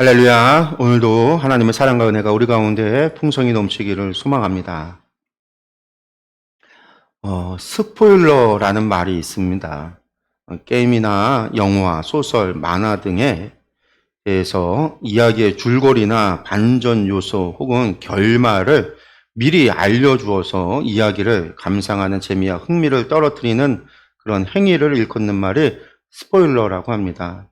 할렐루야. 오늘도 하나님의 사랑과 은혜가 우리 가운데 풍성히 넘치기를 소망합니다. 스포일러라는 말이 있습니다. 게임이나 영화, 소설, 만화 등에 대해서 이야기의 줄거리나 반전 요소 혹은 결말을 미리 알려주어서 이야기를 감상하는 재미와 흥미를 떨어뜨리는 그런 행위를 일컫는 말이 스포일러라고 합니다.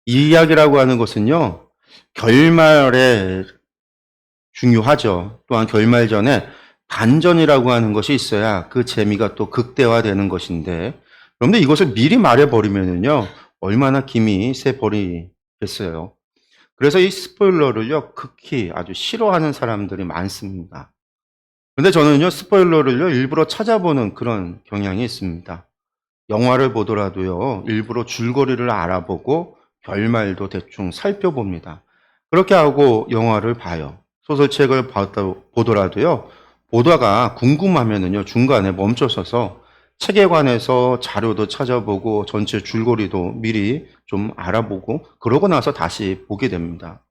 이 이야기라고 하는 것은요, 결말에 중요하죠. 또한 결말 전에 반전이라고 하는 것이 있어야 그 재미가 또 극대화되는 것인데, 그런데 이것을 미리 말해버리면요, 얼마나 김이 새버리겠어요. 그래서 이 스포일러를요, 극히 아주 싫어하는 사람들이 많습니다. 근데 저는요, 스포일러를요, 일부러 찾아보는 그런 경향이 있습니다. 영화를 보더라도요, 일부러 줄거리를 알아보고 결말도 대충 살펴봅니다. 그렇게 하고 영화를 봐요. 소설책을 보더라도요, 보다가 궁금하면은요, 중간에 멈춰서서 책에 관해서 자료도 찾아보고 전체 줄거리도 미리 좀 알아보고 그러고 나서 다시 보게 됩니다.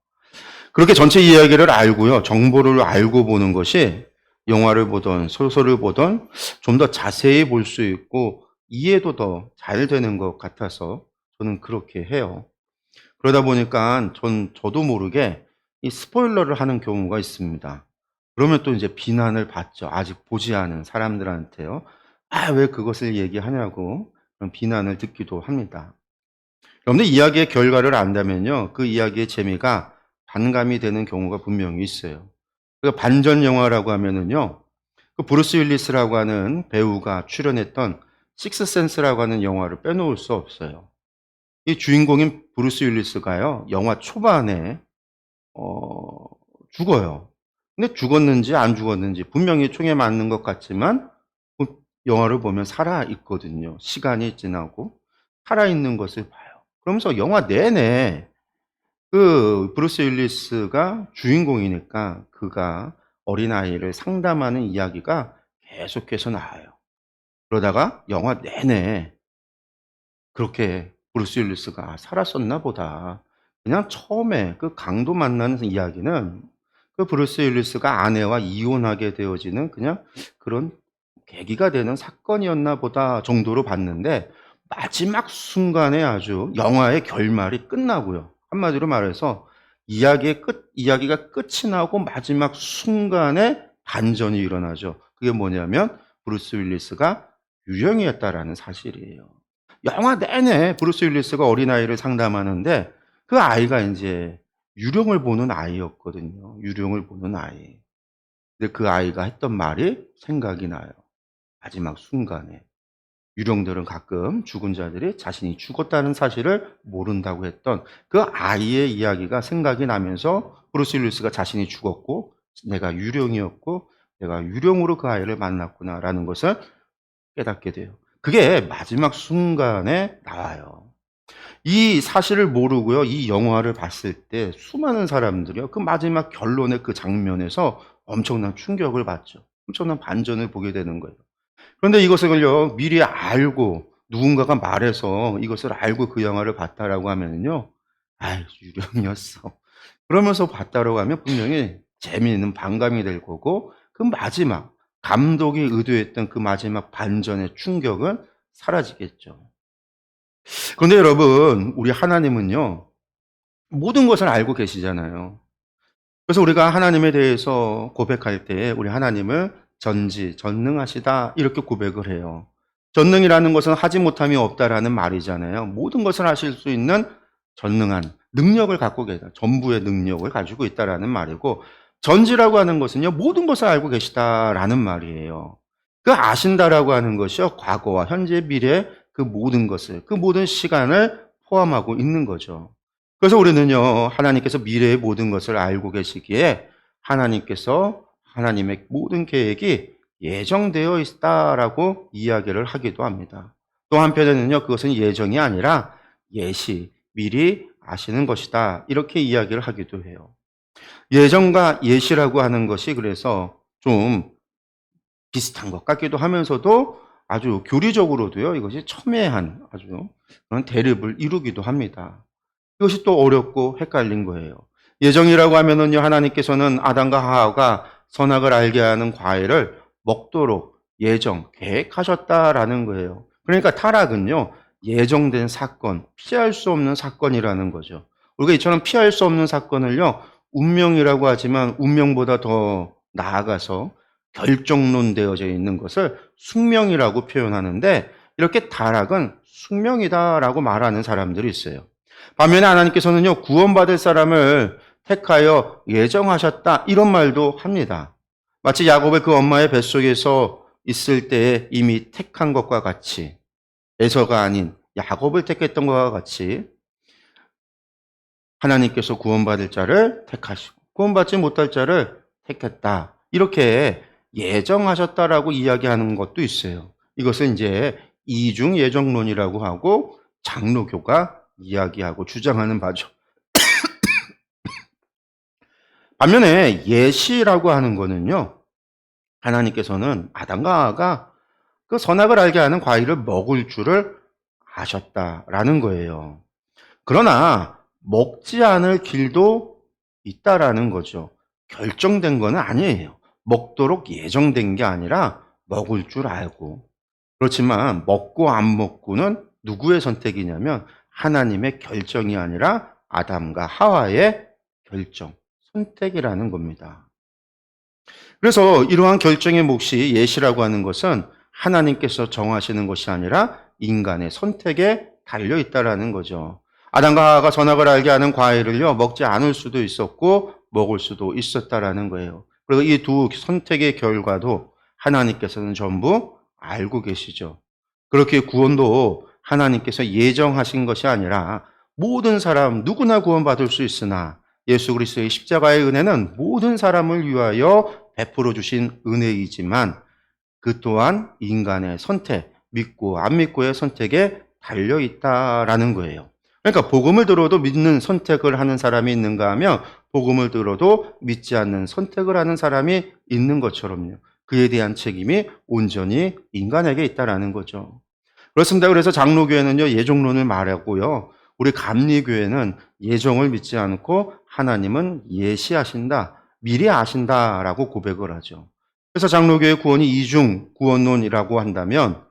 그렇게 전체 이야기를 알고요, 정보를 알고 보는 것이 영화를 보던 소설을 보던 좀 더 자세히 볼 수 있고 이해도 더 잘 되는 것 같아서 저는 그렇게 해요. 그러다 보니까 저도 모르게 이 스포일러를 하는 경우가 있습니다. 그러면 또 이제 비난을 받죠. 아직 보지 않은 사람들한테요. "아 왜 그것을 얘기하냐."고 그런 비난을 듣기도 합니다. 그런데 이야기의 결과를 안다면요, 그 이야기의 재미가 반감이 되는 경우가 분명히 있어요. 그 반전 영화라고 하면은요, 그 브루스 윌리스라고 하는 배우가 출연했던 식스센스라고 하는 영화를 빼놓을 수 없어요. 이 주인공인 브루스 윌리스가요, 영화 초반에 어 죽어요. 근데 죽었는지 안 죽었는지 분명히 총에 맞는 것 같지만 그 영화를 보면 살아 있거든요. 시간이 지나고 살아 있는 것을 봐요. 그러면서 영화 내내 그 브루스 윌리스가 주인공이니까 그가 어린아이를 상담하는 이야기가 계속해서 나와요. 그러다가 영화 내내 그렇게 브루스 윌리스가 살았었나 보다. 그냥 처음에 그 강도 만나는 이야기는 그 브루스 윌리스가 아내와 이혼하게 되어지는 그냥 그런 계기가 되는 사건이었나 보다 정도로 봤는데, 마지막 순간에 아주 영화의 결말이 끝나고요. 한마디로 말해서 이야기가 끝이 나고 마지막 순간에 반전이 일어나죠. 그게 뭐냐면 브루스 윌리스가 유령이었다라는 사실이에요. 영화 내내 브루스 윌리스가 어린아이를 상담하는데 그 아이가 인제 유령을 보는 아이였거든요. 유령을 보는 아이. 근데 그 아이가 했던 말이 생각이 나요. 마지막 순간에. 유령들은 가끔 죽은 자들이 자신이 죽었다는 사실을 모른다고 했던 그 아이의 이야기가 생각이 나면서 브루스 윌리스가 자신이 죽었고 '내가 유령이었고 내가 유령으로 그 아이를 만났구나.'라는 것을 깨닫게 돼요. 그게 마지막 순간에 나와요. 이 사실을 모르고요, 이 영화를 봤을 때 수많은 사람들이요, 그 마지막 결론의 그 장면에서 엄청난 충격을 받죠. 엄청난 반전을 보게 되는 거예요. 그런데 이것을요, 미리 알고 누군가가 말해서 이것을 알고 그 영화를 봤다라고 하면은요, '아이 유령이었어.' 그러면서 봤다라고 하면 분명히 재미있는 반감이 될 거고 그 마지막 감독이 의도했던 그 마지막 반전의 충격은 사라지겠죠. 그런데 여러분, 우리 하나님은요, 모든 것을 알고 계시잖아요. 그래서 우리가 하나님에 대해서 고백할 때 우리 하나님을 전지전능하시다 이렇게 고백을 해요. 전능이라는 것은 하지 못함이 없다라는 말이잖아요. 모든 것을 하실 수 있는 전능한 능력을 갖고 계다. 전부의 능력을 가지고 있다라는 말이고, 전지라고 하는 것은요, 모든 것을 알고 계시다라는 말이에요. 그 아신다라고 하는 것이요, 과거와 현재, 미래 그 모든 것을, 그 모든 시간을 포함하고 있는 거죠. 그래서 우리는요, 하나님께서 미래의 모든 것을 알고 계시기에 하나님께서 하나님의 모든 계획이 예정되어 있다라고 이야기를 하기도 합니다. 또 한편에는요, 그것은 예정이 아니라 예시, 미리 아시는 것이다, 이렇게 이야기를 하기도 해요. 예정과 예시라고 하는 것이 그래서 좀 비슷한 것 같기도 하면서도 아주 교리적으로도요, 이것이 첨예한 아주 그런 대립을 이루기도 합니다. 이것이 또 어렵고 헷갈린 거예요. 예정이라고 하면은요, 하나님께서는 아담과 하와가 선악을 알게 하는 과일을 먹도록 계획하셨다라는 거예요. 그러니까 타락은요, 예정된 사건, 피할 수 없는 사건이라는 거죠. 우리가 이처럼 피할 수 없는 사건을요, 운명이라고 하지만 운명보다 더 나아가서 결정론되어져 있는 것을 숙명이라고 표현하는데, 이렇게 타락은 숙명이다라고 말하는 사람들이 있어요. 반면에 하나님께서는요, 구원받을 사람을 택하여 예정하셨다, 이런 말도 합니다. 마치 야곱의 그 엄마의 뱃속에서 있을 때에 이미 택한 것과 같이, 에서가 아닌 야곱을 택했던 것과 같이 하나님께서 구원받을 자를 택하시고 구원받지 못할 자를 택했다, 이렇게 예정하셨다라고 이야기하는 것도 있어요. 이것을 이제 이중 예정론이라고 하고 장로교가 이야기하고 주장하는 바죠. 반면에 예시라고 하는 거는요, 하나님께서는 아담과 하와가 그 선악을 알게 하는 과일을 먹을 줄을 아셨다라는 거예요. 그러나 먹지 않을 길도 있다라는 거죠. 결정된 건 아니에요. 먹도록 예정된 게 아니라 먹을 줄 알고. 그렇지만 먹고 안 먹고는 누구의 선택이냐면 하나님의 결정이 아니라 아담과 하와의 결정, 선택이라는 겁니다. 그래서 이러한 결정의 몫이 예시라고 하는 것은 하나님께서 정하시는 것이 아니라 인간의 선택에 달려 있다라는 거죠. 아담과 하와가 선악을 알게 하는 과일을요, 먹지 않을 수도 있었고 먹을 수도 있었다라는 거예요. 그리고 이 두 선택의 결과도 하나님께서는 전부 알고 계시죠. 그렇게 구원도 하나님께서 예정하신 것이 아니라 모든 사람 누구나 구원받을 수 있으나 예수 그리스도의 십자가의 은혜는 모든 사람을 위하여 베풀어 주신 은혜이지만 그 또한 인간의 선택, 믿고 안 믿고의 선택에 달려 있다라는 거예요. 그러니까 복음을 들어도 믿는 선택을 하는 사람이 있는가 하면 복음을 들어도 믿지 않는 선택을 하는 사람이 있는 것처럼요. 그에 대한 책임이 온전히 인간에게 있다라는 거죠. 그렇습니다. 그래서 장로교회는요, 예정론을 말하고요. 우리 감리교회는 예정을 믿지 않고 하나님은 예시하신다, 미리 아신다라고 고백을 하죠. 그래서 장로교회 구원이 이중 구원론이라고 한다면,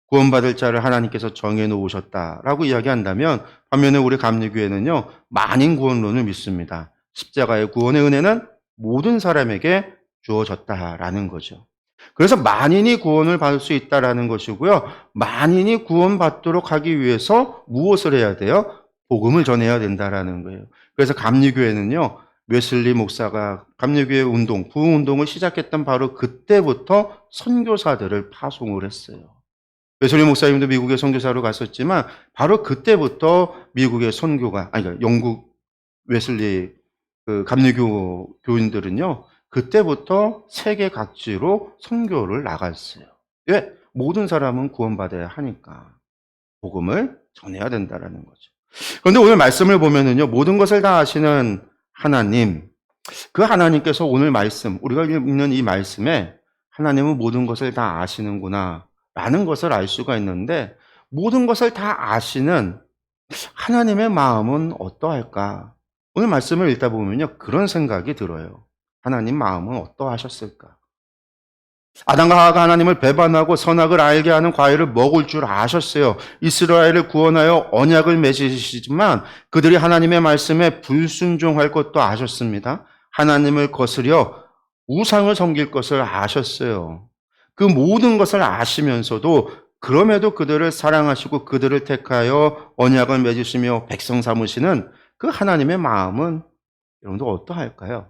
구원받을 자를 하나님께서 정해놓으셨다라고 이야기한다면, 반면에 우리 감리교회는요, 만인 구원론을 믿습니다. 십자가의 구원의 은혜는 모든 사람에게 주어졌다라는 거죠. 그래서 만인이 구원을 받을 수 있다라는 것이고요. 만인이 구원받도록 하기 위해서 무엇을 해야 돼요? 복음을 전해야 된다라는 거예요. 그래서 감리교회는요, 웨슬리 목사가 감리교회 운동, 부흥운동을 시작했던 바로 그때부터 선교사들을 파송을 했어요. 웨슬리 목사님도 미국에 선교사로 갔었지만 바로 그때부터 미국의 선교가, 그러니까 영국 웨슬리 그 감리교 교인들은요, 그때부터 세계 각지로 선교를 나갔어요. 왜? 모든 사람은 구원받아야 하니까 복음을 전해야 된다라는 거죠. 그런데 오늘 말씀을 보면은요, 모든 것을 다 아시는 하나님, 그 하나님께서 오늘 말씀, 우리가 읽는 이 말씀에 하나님은 모든 것을 다 아시는구나 라는 것을 알 수가 있는데, 모든 것을 다 아시는 하나님의 마음은 어떠할까? 오늘 말씀을 읽다 보면요, 그런 생각이 들어요. 하나님 마음은 어떠하셨을까? 아담과 하와가 하나님을 배반하고 선악을 알게 하는 과일을 먹을 줄 아셨어요. 이스라엘을 구원하여 언약을 맺으시지만 그들이 하나님의 말씀에 불순종할 것도 아셨습니다. 하나님을 거스려 우상을 섬길 것을 아셨어요. 그 모든 것을 아시면서도 그럼에도 그들을 사랑하시고 그들을 택하여 언약을 맺으시며 백성 삼으시는 그 하나님의 마음은 여러분들 어떠할까요?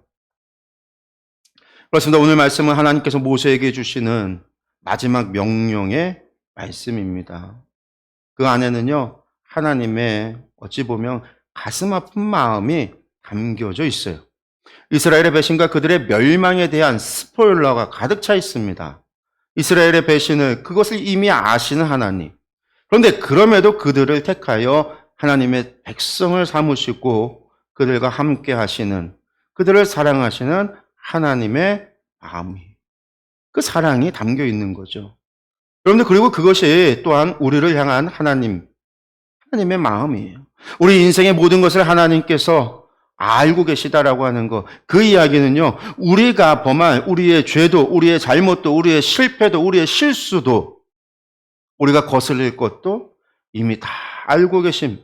그렇습니다. 오늘 말씀은 하나님께서 모세에게 주시는 마지막 명령의 말씀입니다. 그 안에는요, 하나님의 어찌 보면 가슴 아픈 마음이 담겨져 있어요. 이스라엘의 배신과 그들의 멸망에 대한 스포일러가 가득 차 있습니다. 이스라엘의 배신을, 그것을 이미 아시는 하나님. 그런데 그럼에도 그들을 택하여 하나님의 백성을 삼으시고 그들과 함께 하시는, 그들을 사랑하시는 하나님의 마음이, 그 사랑이 담겨 있는 거죠. 여러분들, 그리고 그것이 또한 우리를 향한 하나님의 마음이에요. 우리 인생의 모든 것을 하나님께서 알고 계시다라고 하는 거. 그 이야기는요, 우리가 범한 우리의 죄도, 우리의 잘못도, 우리의 실패도, 우리의 실수도, 우리가 거슬릴 것도 이미 다 알고 계심.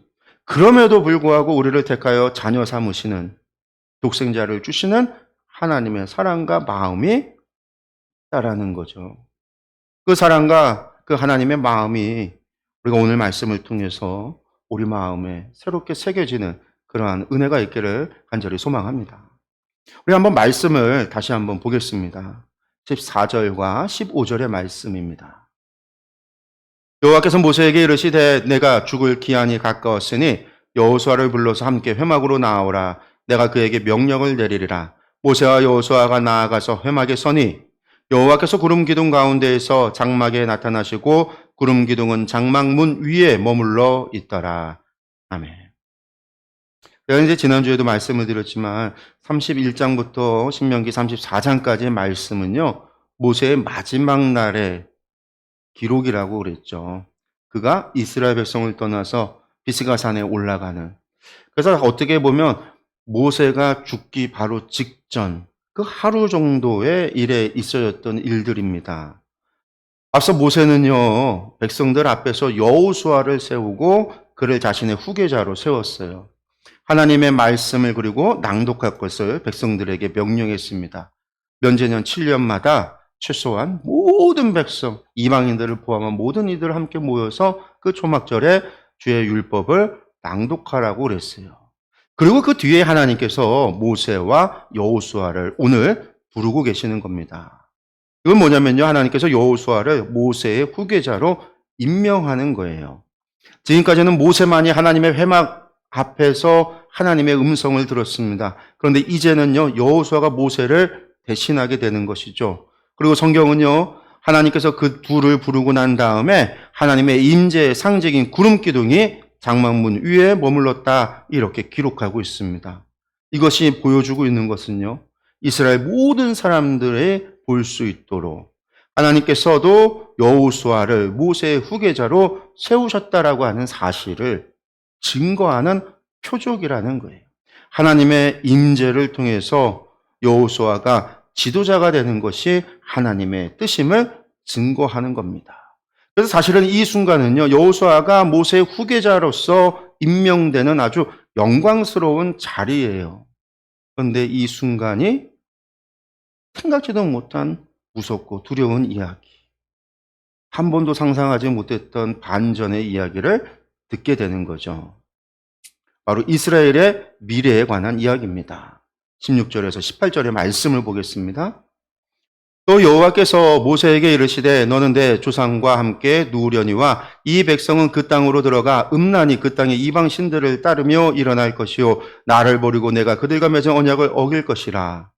그럼에도 불구하고 우리를 택하여 자녀 삼으시는, 독생자를 주시는 하나님의 사랑과 마음이 있다라는 거죠. 그 사랑과 그 하나님의 마음이 우리가 오늘 말씀을 통해서 우리 마음에 새롭게 새겨지는 그러한 은혜가 있기를 간절히 소망합니다. 우리 한번 말씀을 다시 한번 보겠습니다. 14절과 15절의 말씀입니다. 여호와께서 모세에게 이르시되 내가 죽을 기한이 가까웠으니 여호수아를 불러서 함께 회막으로 나아오라. 내가 그에게 명령을 내리리라. 모세와 여호수아가 나아가서 회막에 서니 여호와께서 구름 기둥 가운데에서 장막에 나타나시고 구름 기둥은 장막 문 위에 머물러 있더라. 아멘. 제가 이제 지난주에도 말씀을 드렸지만 31장부터 신명기 34장까지의 말씀은요, 모세의 마지막 날의 기록이라고 그랬죠. 그가 이스라엘 백성을 떠나서 비스가산에 올라가는. 그래서 어떻게 보면 모세가 죽기 바로 직전 그 하루 정도의 일에 있어졌던 일들입니다. 앞서 모세는요, 백성들 앞에서 여호수아를 세우고 그를 자신의 후계자로 세웠어요. 하나님의 말씀을 그리고 낭독할 것을 백성들에게 명령했습니다. 면제년 7년마다 최소한 모든 백성, 이방인들을 포함한 모든 이들 함께 모여서 그 초막절에 주의 율법을 낭독하라고 그랬어요. 그리고 그 뒤에 하나님께서 모세와 여호수아를 오늘 부르고 계시는 겁니다. 이건 뭐냐면요, 하나님께서 여호수아를 모세의 후계자로 임명하는 거예요. 지금까지는 모세만이 하나님의 회막 앞에서 하나님의 음성을 들었습니다. 그런데 이제는요, 여호수아가 모세를 대신하게 되는 것이죠. 그리고 성경은요, 하나님께서 그 둘을 부르고 난 다음에 하나님의 임재의 상징인 구름 기둥이 장막문 위에 머물렀다, 이렇게 기록하고 있습니다. 이것이 보여주고 있는 것은요, 이스라엘 모든 사람들이 볼 수 있도록 하나님께서도 여호수아를 모세의 후계자로 세우셨다라고 하는 사실을 증거하는 표적이라는 거예요. 하나님의 임재를 통해서 여호수아가 지도자가 되는 것이 하나님의 뜻임을 증거하는 겁니다. 그래서 사실은 이 순간은요, 여호수아가 모세의 후계자로서 임명되는 아주 영광스러운 자리예요. 그런데 이 순간이 생각지도 못한 무섭고 두려운 이야기, 한 번도 상상하지 못했던 반전의 이야기를 듣게 되는 거죠. 바로 이스라엘의 미래에 관한 이야기입니다. 16절에서 18절의 말씀을 보겠습니다. 또 여호와께서 모세에게 이르시되 너는 내 조상과 함께 누우려니와 이 백성은 그 땅으로 들어가 음란히 그 땅의 이방 신들을 따르며 일어날 것이요 나를 버리고 내가 그들과 맺은 언약을 어길 것이라.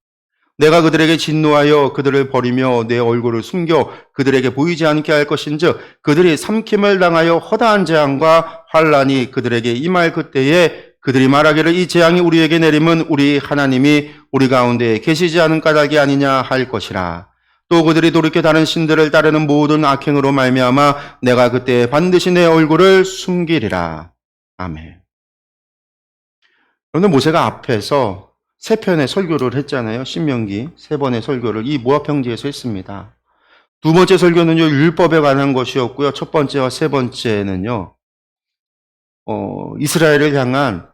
내가 그들에게 진노하여 그들을 버리며 내 얼굴을 숨겨 그들에게 보이지 않게 할 것인즉 그들이 삼킴을 당하여 허다한 재앙과 환란이 그들에게 임할 그때에 그들이 말하기를 이 재앙이 우리에게 내림은 우리 하나님이 우리 가운데 계시지 않은 까닭이 아니냐 할 것이라. 또 그들이 돌이켜 다른 신들을 따르는 모든 악행으로 말미암아 내가 그때 반드시 내 얼굴을 숨기리라. 아멘. 그런데 모세가 앞에서 세 편의 설교를 했잖아요. 신명기 세 번의 설교를 이 모압평지에서 했습니다. 두 번째 설교는요, 율법에 관한 것이었고요. 첫 번째와 세 번째는요, 이스라엘을 향한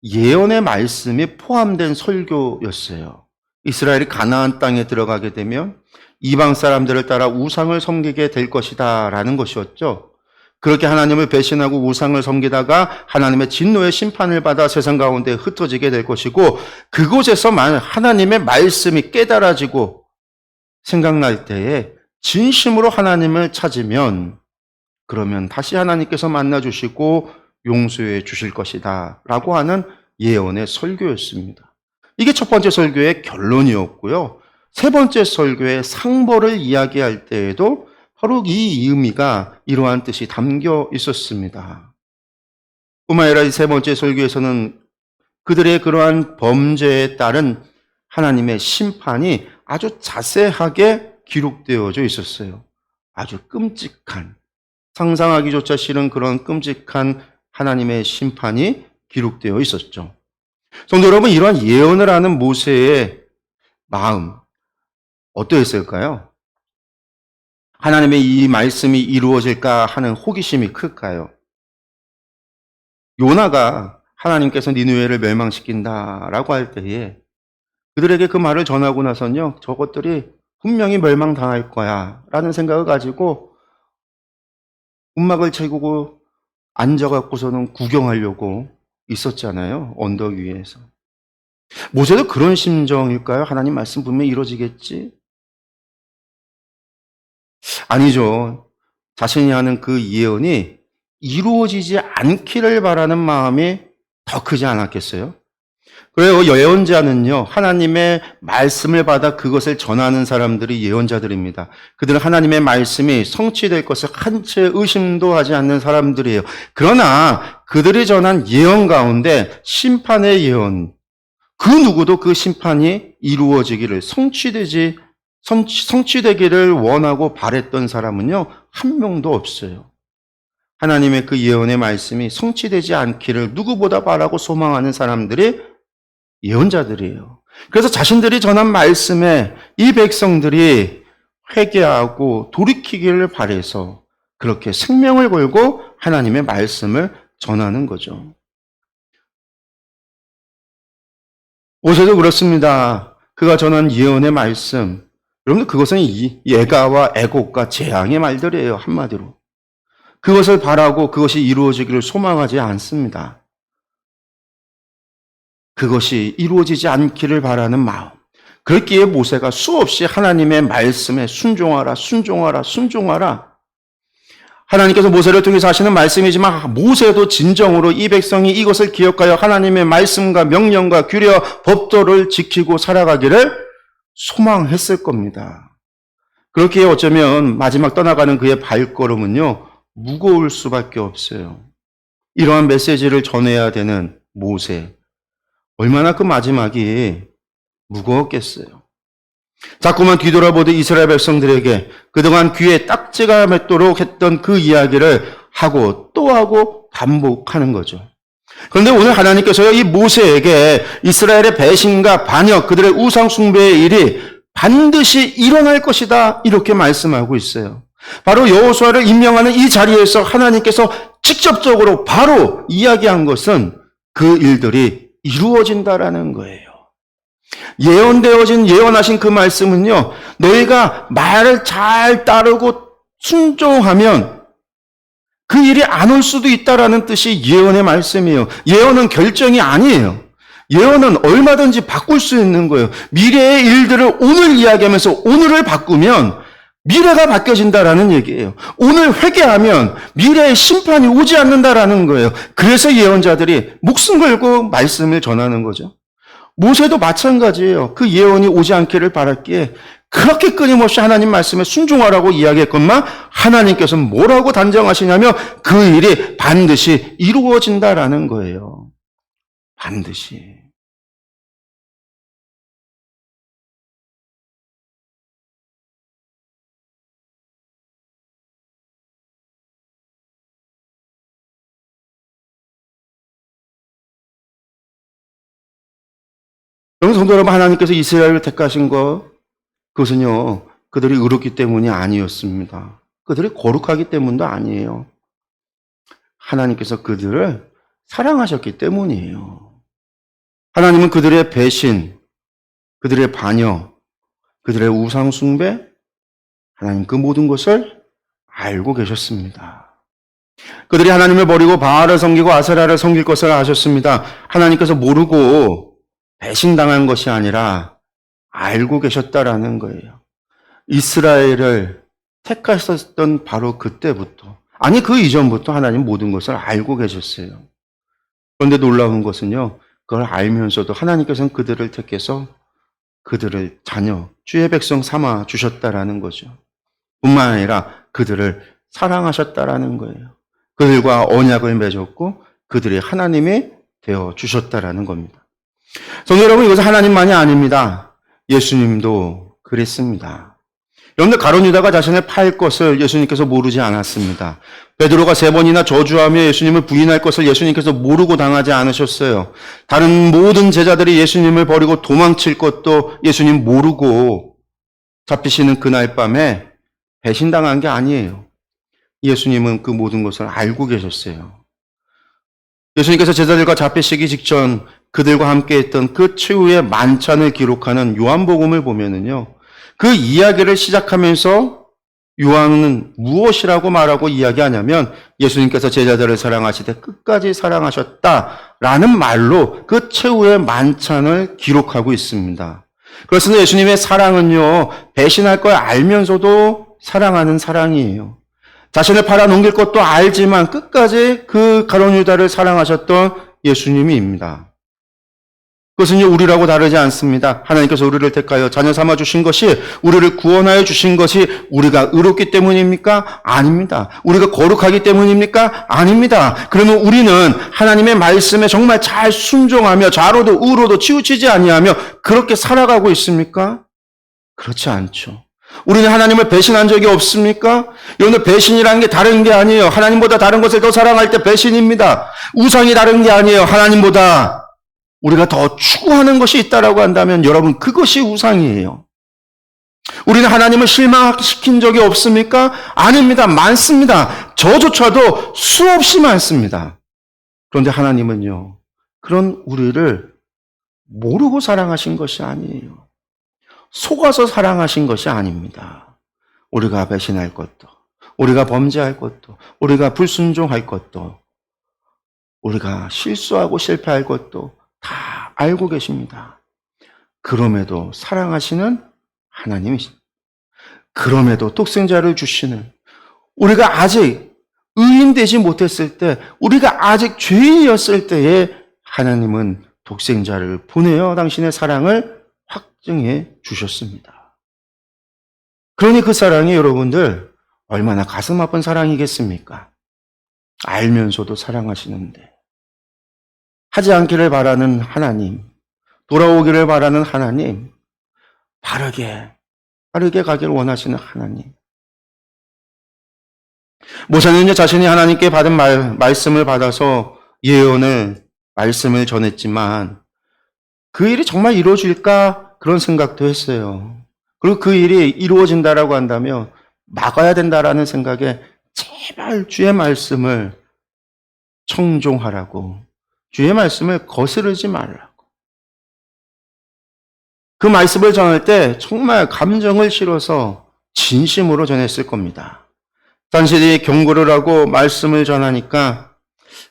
예언의 말씀이 포함된 설교였어요. 이스라엘이 가나안 땅에 들어가게 되면 이방 사람들을 따라 우상을 섬기게 될 것이다 라는 것이었죠. 그렇게 하나님을 배신하고 우상을 섬기다가 하나님의 진노의 심판을 받아 세상 가운데 흩어지게 될 것이고, 그곳에서만 하나님의 말씀이 깨달아지고 생각날 때에 진심으로 하나님을 찾으면 그러면 다시 하나님께서 만나주시고 용서해 주실 것이다 라고 하는 예언의 설교였습니다. 이게 첫 번째 설교의 결론이었고요. 세 번째 설교의 상벌을 이야기할 때에도 바로 이 의미가 이러한 뜻이 담겨 있었습니다. 뿐만 아니라 세 번째 설교에서는 그들의 그러한 범죄에 따른 하나님의 심판이 아주 자세하게 기록되어져 있었어요. 아주 끔찍한, 상상하기조차 싫은 그런 끔찍한 하나님의 심판이 기록되어 있었죠. 성도 여러분, 이러한 예언을 하는 모세의 마음 어떠했을까요? 하나님의 이 말씀이 이루어질까 하는 호기심이 클까요? 요나가 하나님께서 니느웨를 멸망시킨다라고 할 때에 그들에게 그 말을 전하고 나서는요, 저것들이 분명히 멸망당할 거야 라는 생각을 가지고 움막을 채우고 앉아갖고서는 구경하려고 있었잖아요. 언덕 위에서. 모세도 그런 심정일까요? 하나님 말씀 분명히 이루어지겠지? 아니죠. 자신이 하는 그 예언이 이루어지지 않기를 바라는 마음이 더 크지 않았겠어요? 그래요. 예언자는요, 하나님의 말씀을 받아 그것을 전하는 사람들이 예언자들입니다. 그들은 하나님의 말씀이 성취될 것을 한 채 의심도 하지 않는 사람들이에요. 그러나 그들이 전한 예언 가운데 심판의 예언, 그 누구도 그 심판이 이루어지기를, 성취되기를 원하고 바랬던 사람은요, 한 명도 없어요. 하나님의 그 예언의 말씀이 성취되지 않기를 누구보다 바라고 소망하는 사람들이 예언자들이에요. 그래서 자신들이 전한 말씀에 이 백성들이 회개하고 돌이키기를 바라서 그렇게 생명을 걸고 하나님의 말씀을 전하는 거죠. 모세도 그렇습니다. 그가 전한 예언의 말씀, 여러분들 그것은 예가와 애곡과 재앙의 말들이에요. 한마디로. 그것을 바라고 그것이 이루어지기를 소망하지 않습니다. 그것이 이루어지지 않기를 바라는 마음. 그렇기에 모세가 수없이 하나님의 말씀에 순종하라, 순종하라, 순종하라. 하나님께서 모세를 통해서 하시는 말씀이지만 모세도 진정으로 이 백성이 이것을 기억하여 하나님의 말씀과 명령과 규례와 법도를 지키고 살아가기를 소망했을 겁니다. 그렇기에 어쩌면 마지막 떠나가는 그의 발걸음은요, 무거울 수밖에 없어요. 이러한 메시지를 전해야 되는 모세. 얼마나 그 마지막이 무거웠겠어요. 자꾸만 뒤돌아보듯 이스라엘 백성들에게 그동안 귀에 딱지가 맺도록 했던 그 이야기를 하고 또 하고 반복하는 거죠. 그런데 오늘 하나님께서요, 이 모세에게 이스라엘의 배신과 반역, 그들의 우상 숭배의 일이 반드시 일어날 것이다, 이렇게 말씀하고 있어요. 바로 여호수아를 임명하는 이 자리에서 하나님께서 직접적으로 바로 이야기한 것은 그 일들이 이루어진다라는 거예요. 예언하신 그 말씀은요, 너희가 말을 잘 따르고 순종하면 그 일이 안 올 수도 있다라는 뜻이 예언의 말씀이에요. 예언은 결정이 아니에요. 예언은 얼마든지 바꿀 수 있는 거예요. 미래의 일들을 오늘 이야기하면서 오늘을 바꾸면 미래가 바뀌어진다라는 얘기예요. 오늘 회개하면 미래의 심판이 오지 않는다라는 거예요. 그래서 예언자들이 목숨 걸고 말씀을 전하는 거죠. 모세도 마찬가지예요. 그 예언이 오지 않기를 바랐기에 그렇게 끊임없이 하나님 말씀에 순종하라고 이야기했건만 하나님께서는 뭐라고 단정하시냐면 그 일이 반드시 이루어진다라는 거예요. 반드시. 성도 여러분, 하나님께서 이스라엘을 택하신 것, 그것은요, 그들이 의롭기 때문이 아니었습니다. 그들이 거룩하기 때문도 아니에요. 하나님께서 그들을 사랑하셨기 때문이에요. 하나님은 그들의 배신, 그들의 반역, 그들의 우상숭배, 하나님 그 모든 것을 알고 계셨습니다. 그들이 하나님을 버리고 바알을 섬기고 아세라를 섬길 것을 아셨습니다. 하나님께서 모르고 배신당한 것이 아니라 알고 계셨다라는 거예요. 이스라엘을 택하셨던 바로 그때부터, 아니 그 이전부터 하나님 모든 것을 알고 계셨어요. 그런데 놀라운 것은요, 그걸 알면서도 하나님께서는 그들을 택해서 그들을 자녀, 주의 백성 삼아 주셨다라는 거죠. 뿐만 아니라 그들을 사랑하셨다라는 거예요. 그들과 언약을 맺었고 그들이 하나님이 되어 주셨다라는 겁니다. 성도 여러분, 이것은 하나님만이 아닙니다. 예수님도 그랬습니다. 여러분들, 가룟 유다가 자신을 팔 것을 예수님께서 모르지 않았습니다. 베드로가 3번이나 저주하며 예수님을 부인할 것을 예수님께서 모르고 당하지 않으셨어요. 다른 모든 제자들이 예수님을 버리고 도망칠 것도 예수님 모르고 잡히시는 그날 밤에 배신당한 게 아니에요. 예수님은 그 모든 것을 알고 계셨어요. 예수님께서 제자들과 잡히시기 직전 그들과 함께 했던 그 최후의 만찬을 기록하는 요한복음을 보면은요, 그 이야기를 시작하면서 요한은 무엇이라고 말하고 이야기하냐면 예수님께서 제자들을 사랑하시되 끝까지 사랑하셨다라는 말로 그 최후의 만찬을 기록하고 있습니다. 그렇습니다. 예수님의 사랑은요, 배신할 걸 알면서도 사랑하는 사랑이에요. 자신을 팔아넘길 것도 알지만 끝까지 그 가룟 유다를 사랑하셨던 예수님입니다. 그것은요, 우리라고 다르지 않습니다. 하나님께서 우리를 택하여 자녀 삼아 주신 것이, 우리를 구원하여 주신 것이 우리가 의롭기 때문입니까? 아닙니다. 우리가 거룩하기 때문입니까? 아닙니다. 그러면 우리는 하나님의 말씀에 정말 잘 순종하며 좌로도 우로도 치우치지 아니하며 그렇게 살아가고 있습니까? 그렇지 않죠. 우리는 하나님을 배신한 적이 없습니까? 여러분들, 배신이라는 게 다른 게 아니에요. 하나님보다 다른 것을 더 사랑할 때 배신입니다. 우상이 다른 게 아니에요. 하나님보다 우리가 더 추구하는 것이 있다라고 한다면 여러분, 그것이 우상이에요. 우리는 하나님을 실망시킨 적이 없습니까? 아닙니다. 많습니다. 저조차도 수없이 많습니다. 그런데 하나님은요, 그런 우리를 모르고 사랑하신 것이 아니에요. 속아서 사랑하신 것이 아닙니다. 우리가 배신할 것도, 우리가 범죄할 것도, 우리가 불순종할 것도, 우리가 실수하고 실패할 것도 다 알고 계십니다. 그럼에도 사랑하시는 하나님이십니다. 그럼에도 독생자를 주시는, 우리가 아직 의인되지 못했을 때, 우리가 아직 죄인이었을 때에 하나님은 독생자를 보내어 당신의 사랑을 확증해 주셨습니다. 그러니 그 사랑이 여러분들 얼마나 가슴 아픈 사랑이겠습니까? 알면서도 사랑하시는데, 하지 않기를 바라는 하나님, 돌아오기를 바라는 하나님, 바르게 가기를 원하시는 하나님. 모세는요, 자신이 하나님께 받은 말씀을 받아서 예언을, 말씀을 전했지만 그 일이 정말 이루어질까? 그런 생각도 했어요. 그리고 그 일이 이루어진다라고 한다면 막아야 된다라는 생각에 제발 주의 말씀을 청종하라고, 주의 말씀을 거스르지 말라고. 그 말씀을 전할 때 정말 감정을 실어서 진심으로 전했을 겁니다. 당신이 경고를 하고 말씀을 전하니까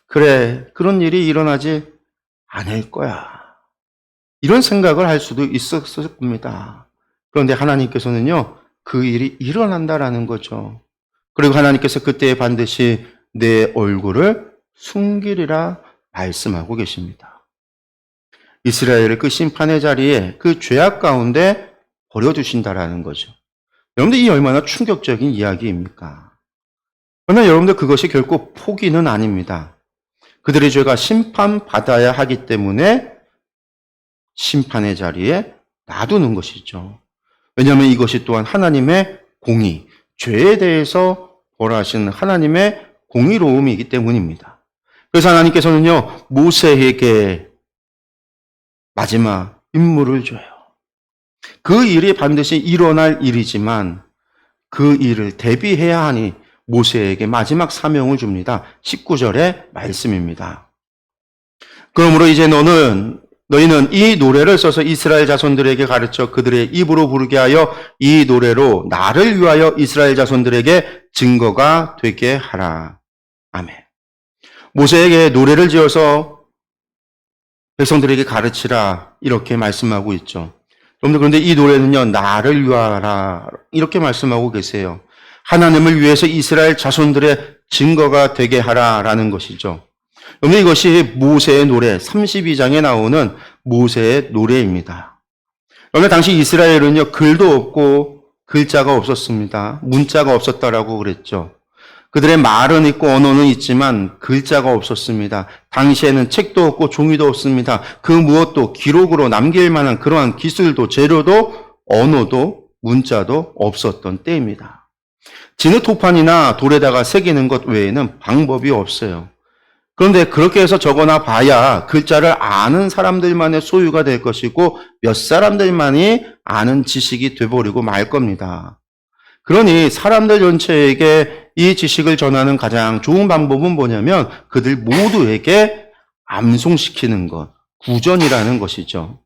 그래, 그런 일이 일어나지 않을 거야, 이런 생각을 할 수도 있었을 겁니다. 그런데 하나님께서는요, 그 일이 일어난다라는 거죠. 그리고 하나님께서 그때에 반드시 내 얼굴을 숨기리라 말씀하고 계십니다. 이스라엘을 그 심판의 자리에 그 죄악 가운데 버려두신다라는 거죠. 여러분들, 이 얼마나 충격적인 이야기입니까? 그러나 여러분들, 그것이 결코 포기는 아닙니다. 그들의 죄가 심판받아야 하기 때문에 심판의 자리에 놔두는 것이죠. 왜냐하면 이것이 또한 하나님의 공의, 죄에 대해서 벌하시는 하나님의 공의로움이기 때문입니다. 그래서 하나님께서는요, 모세에게 마지막 임무를 줘요. 그 일이 반드시 일어날 일이지만 그 일을 대비해야 하니 모세에게 마지막 사명을 줍니다. 19절의 말씀입니다. 그러므로 이제 너희는 이 노래를 써서 이스라엘 자손들에게 가르쳐 그들의 입으로 부르게 하여 이 노래로 나를 위하여 이스라엘 자손들에게 증거가 되게 하라. 아멘. 모세에게 노래를 지어서 백성들에게 가르치라, 이렇게 말씀하고 있죠. 여러분들, 그런데 이 노래는요, 나를 위하라, 이렇게 말씀하고 계세요. 하나님을 위해서 이스라엘 자손들의 증거가 되게 하라라는 것이죠. 여러분, 이것이 모세의 노래, 32장에 나오는 모세의 노래입니다. 여러분, 당시 이스라엘은요, 글도 없고 글자가 없었습니다. 문자가 없었다라고 그랬죠. 그들의 말은 있고 언어는 있지만 글자가 없었습니다. 당시에는 책도 없고 종이도 없습니다. 그 무엇도 기록으로 남길 만한 그러한 기술도, 재료도, 언어도, 문자도 없었던 때입니다. 진흙토판이나 돌에다가 새기는 것 외에는 방법이 없어요. 그런데 그렇게 해서 적어놔 봐야 글자를 아는 사람들만의 소유가 될 것이고 몇 사람들만이 아는 지식이 돼버리고 말 겁니다. 그러니 사람들 전체에게 이 지식을 전하는 가장 좋은 방법은 뭐냐면 그들 모두에게 암송시키는 것, 구전이라는 것이죠.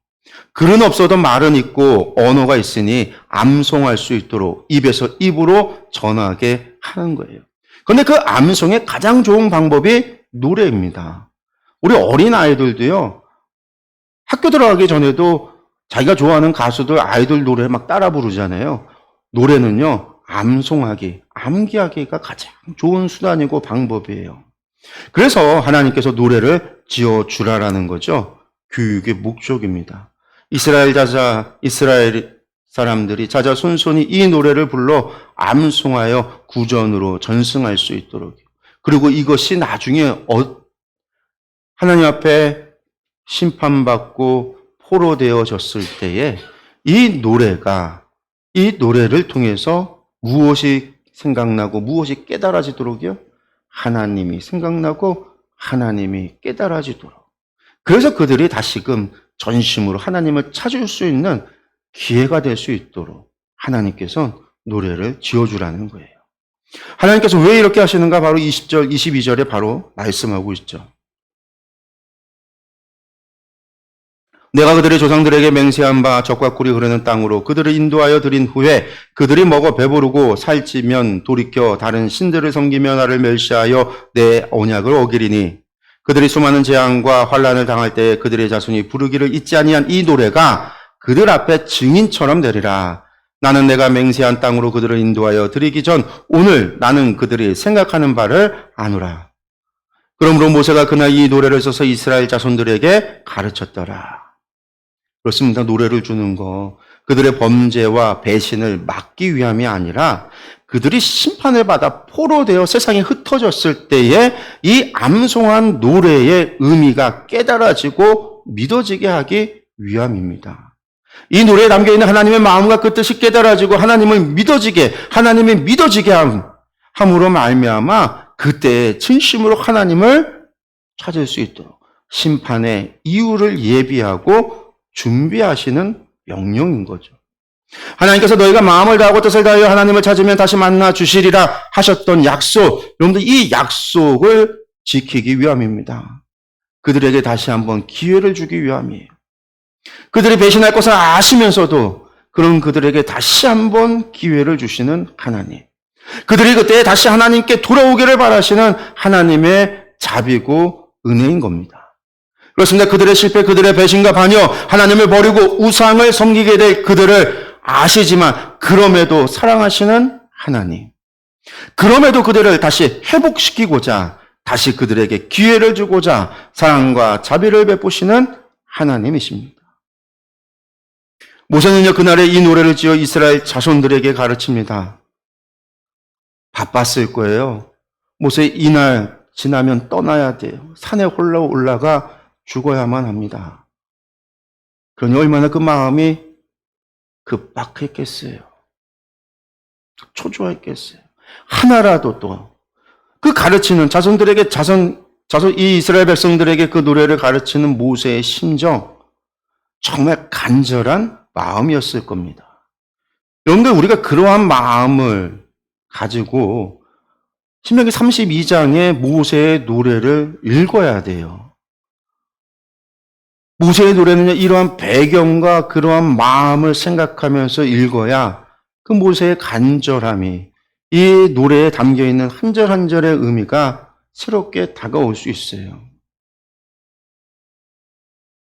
글은 없어도 말은 있고 언어가 있으니 암송할 수 있도록 입에서 입으로 전하게 하는 거예요. 그런데 그 암송의 가장 좋은 방법이 노래입니다. 우리 어린 아이들도요, 학교 들어가기 전에도 자기가 좋아하는 가수들 아이돌 노래 막 따라 부르잖아요. 노래는요, 암송하기, 암기하기가 가장 좋은 수단이고 방법이에요. 그래서 하나님께서 노래를 지어주라라는 거죠. 교육의 목적입니다. 이스라엘 사람들이 자자손손이 이 노래를 불러 암송하여 구전으로 전승할 수 있도록. 그리고 이것이 나중에 하나님 앞에 심판받고 포로되어졌을 때에 이 노래를 통해서 무엇이 생각나고 무엇이 깨달아지도록요? 하나님이 생각나고 하나님이 깨달아지도록. 그래서 그들이 다시금 전심으로 하나님을 찾을 수 있는 기회가 될 수 있도록 하나님께서 노래를 지어주라는 거예요. 하나님께서 왜 이렇게 하시는가? 바로 20절, 22절에 바로 말씀하고 있죠. 내가 그들의 조상들에게 맹세한 바 적과 꿀이 흐르는 땅으로 그들을 인도하여 드린 후에 그들이 먹어 배부르고 살찌면 돌이켜 다른 신들을 섬기며 나를 멸시하여 내 언약을 어기리니 그들이 수많은 재앙과 환난을 당할 때 그들의 자손이 부르기를 잊지 아니한 이 노래가 그들 앞에 증인처럼 되리라. 나는 내가 맹세한 땅으로 그들을 인도하여 드리기 전 오늘 나는 그들이 생각하는 바를 아노라. 그러므로 모세가 그날 이 노래를 써서 이스라엘 자손들에게 가르쳤더라. 그렇습니다. 노래를 주는 거 그들의 범죄와 배신을 막기 위함이 아니라 그들이 심판을 받아 포로되어 세상에 흩어졌을 때에 이 암송한 노래의 의미가 깨달아지고 믿어지게 하기 위함입니다. 이 노래에 담겨있는 하나님의 마음과 그 뜻이 깨달아지고 하나님이 믿어지게 함으로 말미암아 그때 진심으로 하나님을 찾을 수 있도록 심판의 이유를 예비하고 준비하시는 명령인 거죠. 하나님께서 너희가 마음을 다하고 뜻을 다하여 하나님을 찾으면 다시 만나 주시리라 하셨던 약속, 여러분들 이 약속을 지키기 위함입니다. 그들에게 다시 한번 기회를 주기 위함이에요. 그들이 배신할 것을 아시면서도 그런 그들에게 다시 한번 기회를 주시는 하나님. 그들이 그때 다시 하나님께 돌아오기를 바라시는 하나님의 자비고 은혜인 겁니다. 그렇습니다. 그들의 실패, 그들의 배신과 반역, 하나님을 버리고 우상을 섬기게 될 그들을 아시지만 그럼에도 사랑하시는 하나님. 그럼에도 그들을 다시 회복시키고자 다시 그들에게 기회를 주고자 사랑과 자비를 베푸시는 하나님이십니다. 모세는요 그날에 이 노래를 지어 이스라엘 자손들에게 가르칩니다. 바빴을 거예요. 모세 이날 지나면 떠나야 돼요. 산에 홀로 올라가 죽어야만 합니다. 그러니 얼마나 그 마음이 급박했겠어요. 초조했겠어요. 하나라도 또 그 가르치는 자손들에게 이 이스라엘 백성들에게 그 노래를 가르치는 모세의 심정 정말 간절한 마음이었을 겁니다. 여러분들 우리가 그러한 마음을 가지고 신명기 32장의 모세의 노래를 읽어야 돼요. 모세의 노래는요, 이러한 배경과 그러한 마음을 생각하면서 읽어야 그 모세의 간절함이 이 노래에 담겨있는 한 절 한 절의 의미가 새롭게 다가올 수 있어요.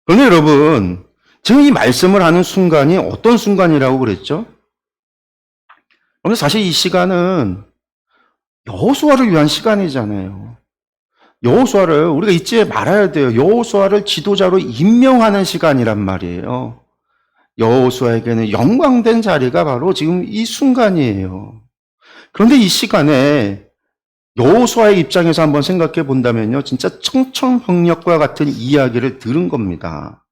그런데 여러분, 지금 이 말씀을 하는 순간이 어떤 순간이라고 그랬죠? 그런데 사실 이 시간은 여호수아를 위한 시간이잖아요. 여호수아를 우리가 잊지 말아야 돼요. 여호수아를 지도자로 임명하는 시간이란 말이에요. 여호수아에게는 영광된 자리가 바로 지금 이 순간이에요. 그런데 이 시간에 여호수아의 입장에서 한번 생각해 본다면요. 진짜 청천벽력과 같은 이야기를 들은 겁니다.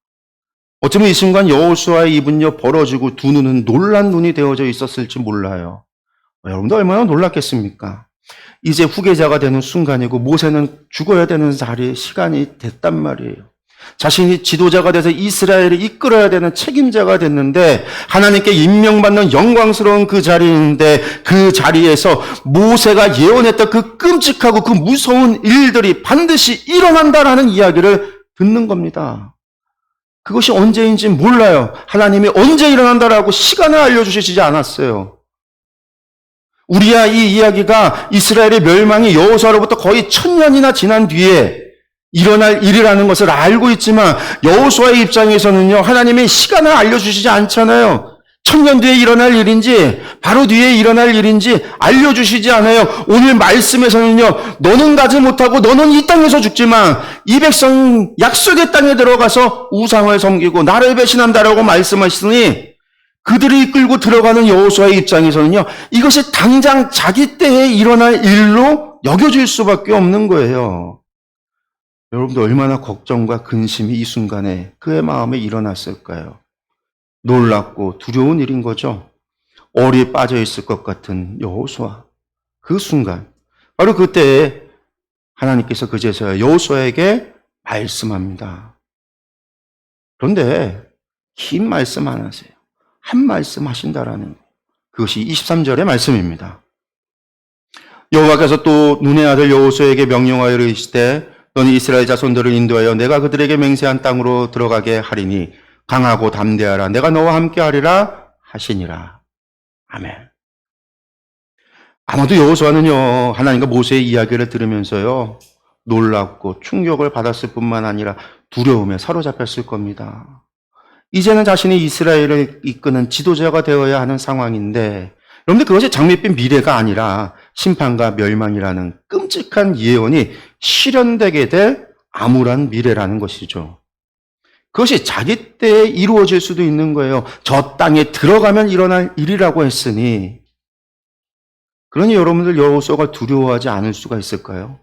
어쩌면 이 순간 여호수아의 입은요 벌어지고 두 눈은 놀란 눈이 되어져 있었을지 몰라요. 여러분도 얼마나 놀랐겠습니까? 이제 후계자가 되는 순간이고 모세는 죽어야 되는 자리에 시간이 됐단 말이에요. 자신이 지도자가 돼서 이스라엘을 이끌어야 되는 책임자가 됐는데 하나님께 임명받는 영광스러운 그 자리인데 그 자리에서 모세가 예언했던 그 끔찍하고 그 무서운 일들이 반드시 일어난다라는 이야기를 듣는 겁니다. 그것이 언제인지 몰라요. 하나님이 언제 일어난다라고 시간을 알려주시지 않았어요. 우리야 이 이야기가 이스라엘의 멸망이 여호수아로부터 거의 1000년이나 지난 뒤에 일어날 일이라는 것을 알고 있지만 여호수아의 입장에서는요, 하나님이 시간을 알려주시지 않잖아요. 1000년 뒤에 일어날 일인지 바로 뒤에 일어날 일인지 알려주시지 않아요. 오늘 말씀에서는요, 너는 가지 못하고 너는 이 땅에서 죽지만 이 백성 약속의 땅에 들어가서 우상을 섬기고 나를 배신한다라고 말씀하시니 그들이 이끌고 들어가는 여호수아의 입장에서는요, 이것이 당장 자기 때에 일어날 일로 여겨질 수밖에 없는 거예요. 여러분도 얼마나 걱정과 근심이 이 순간에 그의 마음에 일어났을까요? 놀랍고 두려운 일인 거죠. 얼이 빠져 있을 것 같은 여호수아. 그 순간, 바로 그때에 하나님께서 그제서야 여호수아에게 말씀합니다. 그런데 긴 말씀 안 하세요. 한 말씀 하신다라는 거예요. 그것이 23절의 말씀입니다. 여호와께서 또 눈의 아들 여호수아에게 명령하여 이르시되 너는 이스라엘 자손들을 인도하여 내가 그들에게 맹세한 땅으로 들어가게 하리니 강하고 담대하라. 내가 너와 함께 하리라 하시니라. 아멘. 아마도 여호수아는요, 하나님과 모세의 이야기를 들으면서요, 놀랍고 충격을 받았을 뿐만 아니라 두려움에 사로잡혔을 겁니다. 이제는 자신이 이스라엘을 이끄는 지도자가 되어야 하는 상황인데, 여러분들 그것이 장밋빛 미래가 아니라 심판과 멸망이라는 끔찍한 예언이 실현되게 될 암울한 미래라는 것이죠. 그것이 자기 때에 이루어질 수도 있는 거예요. 저 땅에 들어가면 일어날 일이라고 했으니. 그러니 여러분들 여호수아가 두려워하지 않을 수가 있을까요?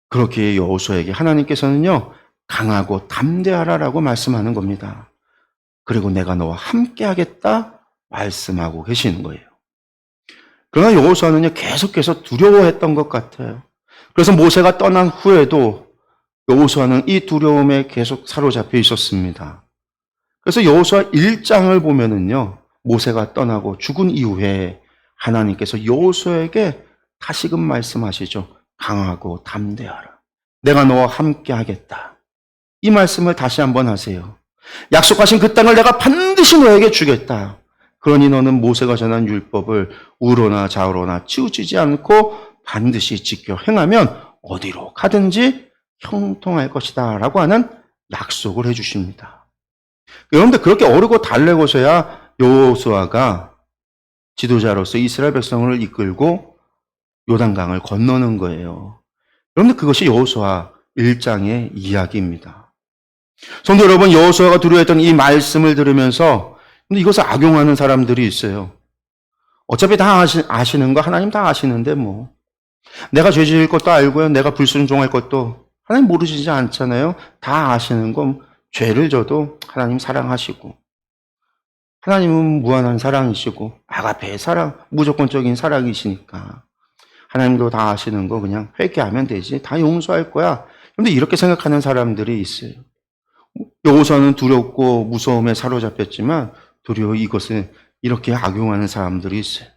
그렇게 여호수아에게 하나님께서는요, 강하고 담대하라라고 말씀하는 겁니다. 그리고 내가 너와 함께 하겠다 말씀하고 계시는 거예요. 그러나 여호수아는요, 계속해서 두려워했던 것 같아요. 그래서 모세가 떠난 후에도 여호수아는 이 두려움에 계속 사로잡혀 있었습니다. 그래서 여호수아 1장을 보면은요, 모세가 떠나고 죽은 이후에 하나님께서 여호수아에게 다시금 말씀하시죠. 강하고 담대하라. 내가 너와 함께 하겠다. 이 말씀을 다시 한번 하세요. 약속하신 그 땅을 내가 반드시 너에게 주겠다. 그러니 너는 모세가 전한 율법을 우로나 좌우로나 치우치지 않고 반드시 지켜 행하면 어디로 가든지 형통할 것이다 라고 하는 약속을 해주십니다. 여러분들 그렇게 어르고 달래고서야 여호수아가 지도자로서 이스라엘 백성을 이끌고 요단강을 건너는 거예요. 여러분들 그것이 여호수아 1장의 이야기입니다. 성도 여러분, 여호수아가 두려워했던 이 말씀을 들으면서 근데 이것을 악용하는 사람들이 있어요. 어차피 다 아시는 거 하나님 다 아시는데 뭐 내가 죄 지을 것도 알고요. 내가 불순종할 것도 하나님 모르시지 않잖아요. 다 아시는 거 죄를 져도 하나님 사랑하시고 하나님은 무한한 사랑이시고 아가페의 사랑, 무조건적인 사랑이시니까 하나님도 다 아시는 거 그냥 회개하면 되지. 다 용서할 거야. 그런데 이렇게 생각하는 사람들이 있어요. 여호수아는 두렵고 무서움에 사로잡혔지만 도리어 이것을 이렇게 악용하는 사람들이 있어요.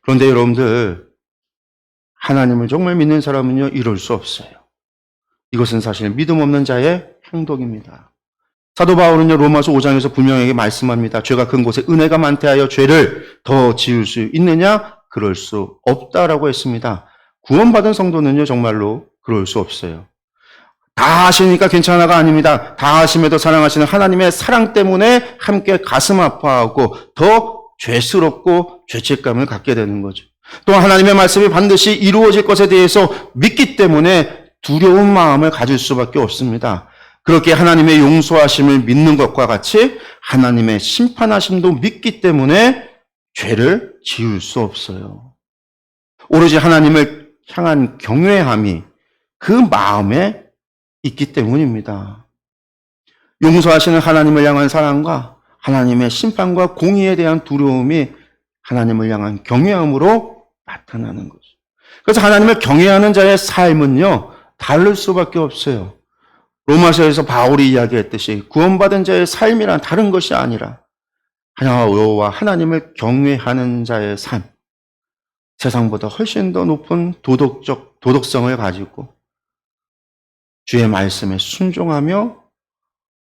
그런데 여러분들 하나님을 정말 믿는 사람은요, 이럴 수 없어요. 이것은 사실 믿음 없는 자의 행동입니다. 사도 바울은요, 로마서 5장에서 분명하게 말씀합니다. 죄가 큰 곳에 은혜가 많대하여 죄를 더 지을 수 있느냐? 그럴 수 없다라고 했습니다. 구원받은 성도는요, 정말로 그럴 수 없어요. 다 아시니까 괜찮아가 아닙니다. 다 아심에도 사랑하시는 하나님의 사랑 때문에 함께 가슴 아파하고 더 죄스럽고 죄책감을 갖게 되는 거죠. 또 하나님의 말씀이 반드시 이루어질 것에 대해서 믿기 때문에 두려운 마음을 가질 수밖에 없습니다. 그렇게 하나님의 용서하심을 믿는 것과 같이 하나님의 심판하심도 믿기 때문에 죄를 지을 수 없어요. 오로지 하나님을 향한 경외함이 그 마음에 있기 때문입니다. 용서하시는 하나님을 향한 사랑과 하나님의 심판과 공의에 대한 두려움이 하나님을 향한 경외함으로 나타나는 거죠. 그래서 하나님을 경외하는 자의 삶은요, 다를 수밖에 없어요. 로마서에서 바울이 이야기했듯이 구원받은 자의 삶이란 다른 것이 아니라 여호와 하나님을 경외하는 자의 삶, 세상보다 훨씬 더 높은 도덕성을 가지고 주의 말씀에 순종하며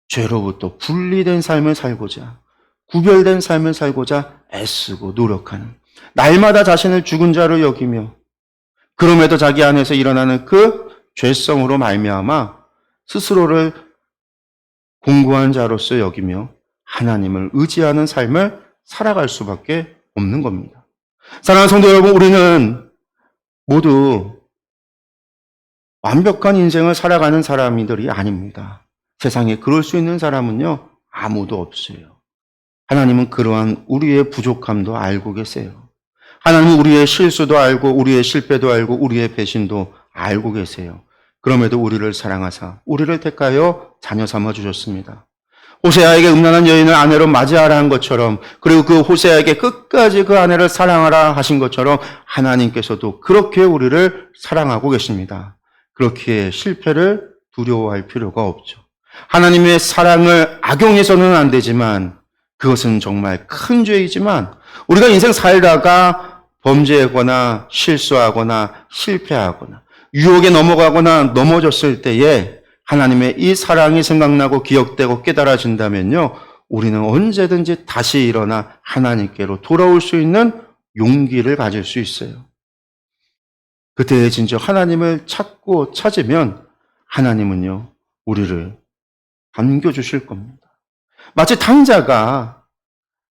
죄로부터 분리된 삶을 살고자, 구별된 삶을 살고자 애쓰고 노력하는, 날마다 자신을 죽은 자로 여기며 그럼에도 자기 안에서 일어나는 그 죄성으로 말미암아 스스로를 공고한 자로서 여기며 하나님을 의지하는 삶을 살아갈 수밖에 없는 겁니다. 사랑하는 성도 여러분, 우리는 모두 완벽한 인생을 살아가는 사람들이 아닙니다. 세상에 그럴 수 있는 사람은요, 아무도 없어요. 하나님은 그러한 우리의 부족함도 알고 계세요. 하나님은 우리의 실수도 알고, 우리의 실패도 알고, 우리의 배신도 알고 계세요. 그럼에도 우리를 사랑하사 우리를 택하여 자녀 삼아 주셨습니다. 호세아에게 음란한 여인을 아내로 맞이하라 한 것처럼, 그리고 그 호세아에게 끝까지 그 아내를 사랑하라 하신 것처럼 하나님께서도 그렇게 우리를 사랑하고 계십니다. 그렇게 실패를 두려워할 필요가 없죠. 하나님의 사랑을 악용해서는 안 되지만 그것은 정말 큰 죄이지만 우리가 인생 살다가 범죄하거나 실수하거나 실패하거나 유혹에 넘어가거나 넘어졌을 때에 하나님의 이 사랑이 생각나고 기억되고 깨달아진다면요, 우리는 언제든지 다시 일어나 하나님께로 돌아올 수 있는 용기를 가질 수 있어요. 그때 진짜 하나님을 찾고 찾으면 하나님은요, 우리를 반겨주실 겁니다. 마치 탕자가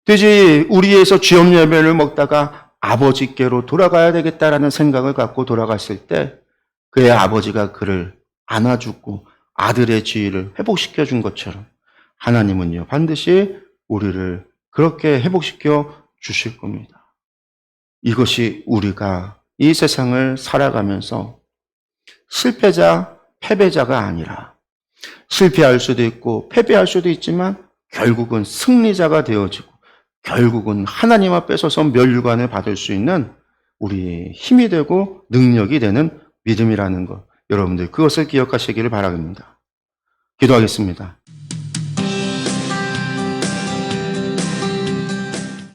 돼지 우리에서 쥐염 열매를 먹다가 아버지께로 돌아가야 되겠다라는 생각을 갖고 돌아갔을 때 그의 아버지가 그를 안아주고 아들의 지위를 회복시켜 준 것처럼 하나님은요, 반드시 우리를 그렇게 회복시켜 주실 겁니다. 이것이 우리가 이 세상을 살아가면서 실패자, 패배자가 아니라 실패할 수도 있고 패배할 수도 있지만 결국은 승리자가 되어지고 결국은 하나님 앞에 서서 멸관을 받을 수 있는 우리의 힘이 되고 능력이 되는 믿음이라는 것, 여러분들 그것을 기억하시기를 바랍니다. 기도하겠습니다.